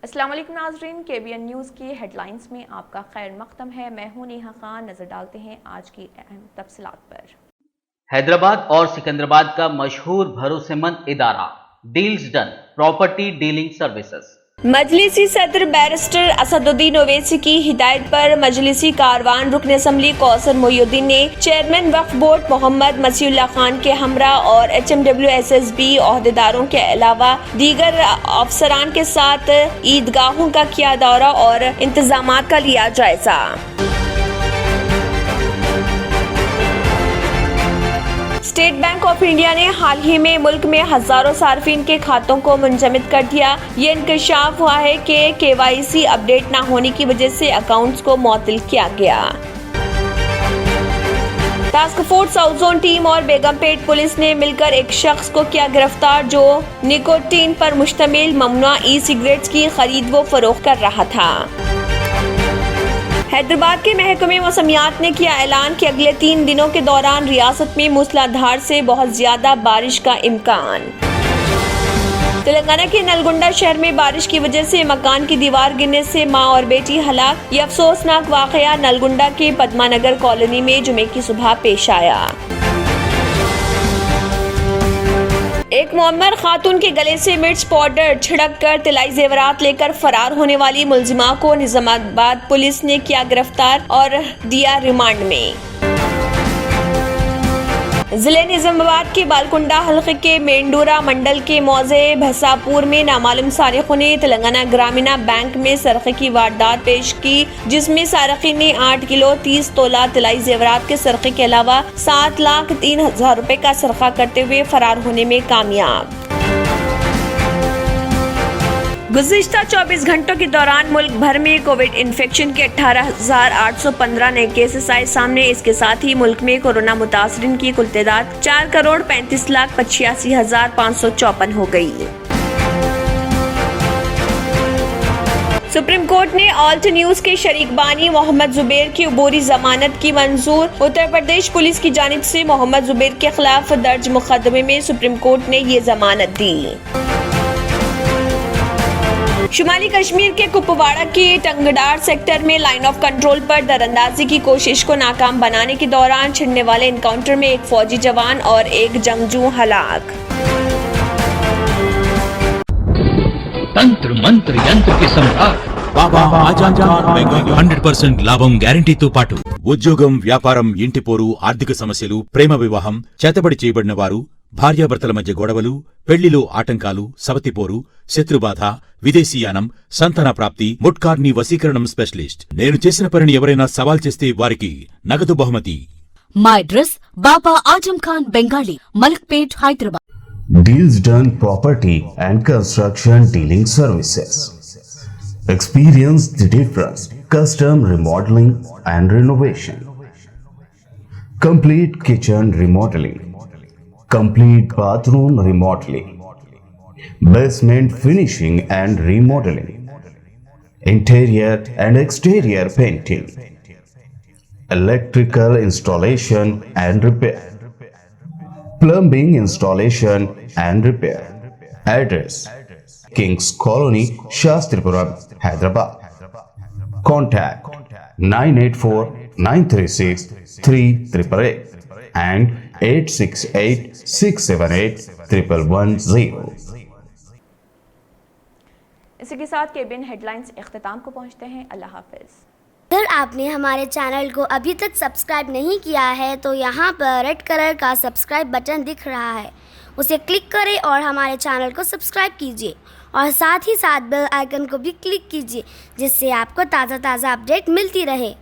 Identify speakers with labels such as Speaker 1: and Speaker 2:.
Speaker 1: अस्सलाम वालेकुम नाज़रीन, KBN न्यूज़ की हेडलाइंस में आपका खैर मक़दम है। मैं हूं नेहा खान। नजर डालते हैं आज की अहम तफसीलात पर।
Speaker 2: हैदराबाद और सिकंदराबाद का मशहूर भरोसेमंद इदारा deals done property dealing services.
Speaker 3: मजलिसी सदर बैरिस्टर असदुद्दीन ओवैसी की हिदायत पर मजलिसी कारवान रुकन असम्बली कौसर मोहिउद्दीन ने चेयरमैन वक्फ बोर्ड मोहम्मद मसीहुल्लाह खान के हमरा और HMWSSB ओहदेदारों के अलावा दीगर अफसरान के साथ ईदगाहों का किया दौरा और इंतजामात का लिया जायजा। स्टेट बैंक ऑफ इंडिया ने हाल ही में मुल्क में हजारों सार्फिन के खातों को मुंजमद कर दिया। ये इंकशाफ हुआ है कि KYC अपडेट न होने की वजह से अकाउंट्स को मुअत्तल किया गया। Task force south zone team और बेगमपेट पुलिस ने मिलकर एक शख्स को किया गिरफ्तार जो निकोटीन पर मुश्तमिल ममनुआ ई-सिगरेट्स की खरीद व फरोख्त कर रहा था। हैदराबाद के महकमे मौसमियात ने किया ऐलान कि अगले 3 दिनों के दौरान रियासत में मूसलाधार से बहुत ज्यादा बारिश का इम्कान। तेलंगाना के नलगुंडा शहर में बारिश की वजह से मकान की दीवार गिरने से मां और बेटी हलाक। ये अफसोसनाक वाकया नलगुंडा के पद्मानगर कॉलोनी में जुमे की सुबह पेश आया। एक मुअम्मर खातून के गले से मिर्च पाउडर छिड़क कर तिलाई जेवरात लेकर फरार होने वाली मुलजिमा को निजामाबाद पुलिस ने किया गिरफ्तार और दिया रिमांड में। जिले निजामाबाद के बालकुंडा हल्के के मेंडूरा मंडल के मौजे भसापुर में नामालूम सारिकों ने तेलंगाना ग्रामीण बैंक में सरखे की वारदात पेश की, जिसमें सारिकीन ने 8 किलो 30 तोला तिलाई जेवरात के सरखे के अलावा 7,03,000 रुपए का सरखा करते हुए फरार होने में कामयाब। गुज़िश्ता 24 घंटों के दौरान मुल्क भर में कोविड इन्फेक्शन के 18,815 नए केसेस आए सामने। इसके साथ ही मुल्क में कोरोना मुतासरीन की कुल तादाद 4,35,85,554 हो गई। सुप्रीम कोर्ट ने ऑल्ट न्यूज के शरीक बानी मोहम्मद जुबैर की अबूरी जमानत की मंजूर। उत्तर प्रदेश पुलिस की जानिब से मोहम्मद जुबैर के खिलाफ दर्ज मुकदमे में सुप्रीम कोर्ट ने ये जमानत दी। शुमाली कश्मीर के कुपवाड़ा के टंगडार सेक्टर में लाइन ऑफ कंट्रोल पर दरअंदाजी की कोशिश को नाकाम बनाने के दौरान छिड़ने वाले एनकाउंटर में एक फौजी जवान और एक जंगजू हलाक।
Speaker 4: तंत्र मंत्र यंत्र के सम्राट బాబా ఆజం ఖాన్ బెంగాలీ 100% లాభం గ్యారంటీతో పాటు ఉద్యోగం, వ్యాపారం, ఇంటి పోరు, ఆర్థిక సమస్యలు, ప్రేమ వివాహం, చేతబడి చేయబడిన వారు, భార్యాభర్తల మధ్య గొడవలు, పెళ్లిలో ఆటంకాలు, సవతిపోరు, శత్రుబాధ, విదేశీయానం, సంతాన ప్రాప్తి, ముట్కార్ని వశీకరణం స్పెషలిస్ట్. నేను చేసిన పనిని ఎవరైనా సవాల్ చేస్తే వారికి నగదు బహుమతి.
Speaker 5: మా address Baba Azam Khan Bengali, Malakpet, Hyderabad.
Speaker 6: Deals Done Property and Construction Dealing Services. Experience the difference. Custom remodeling and renovation. Complete kitchen remodeling. Complete bathroom remodeling. Basement finishing and remodeling. Interior and exterior painting. Electrical installation and repair. Plumbing installation and repair. Address: Kings Colony, Shastripuram, Hyderabad. Contact 984-936-3888 and 868-678-1110.
Speaker 1: इसी के साथ KBN headlines इख्तिताम को पहुंचते हैं। अल्लाह हाफिज।
Speaker 7: अगर आपने हमारे channel को अभी तक सब्सक्राइब नहीं किया है तो यहाँ पर रेड कलर का सब्सक्राइब बटन दिख रहा है, उसे क्लिक करें और हमारे चैनल को सब्सक्राइब कीजिए और साथ ही साथ बेल आइकन को भी क्लिक कीजिए, जिससे आपको ताज़ा अपडेट मिलती रहे।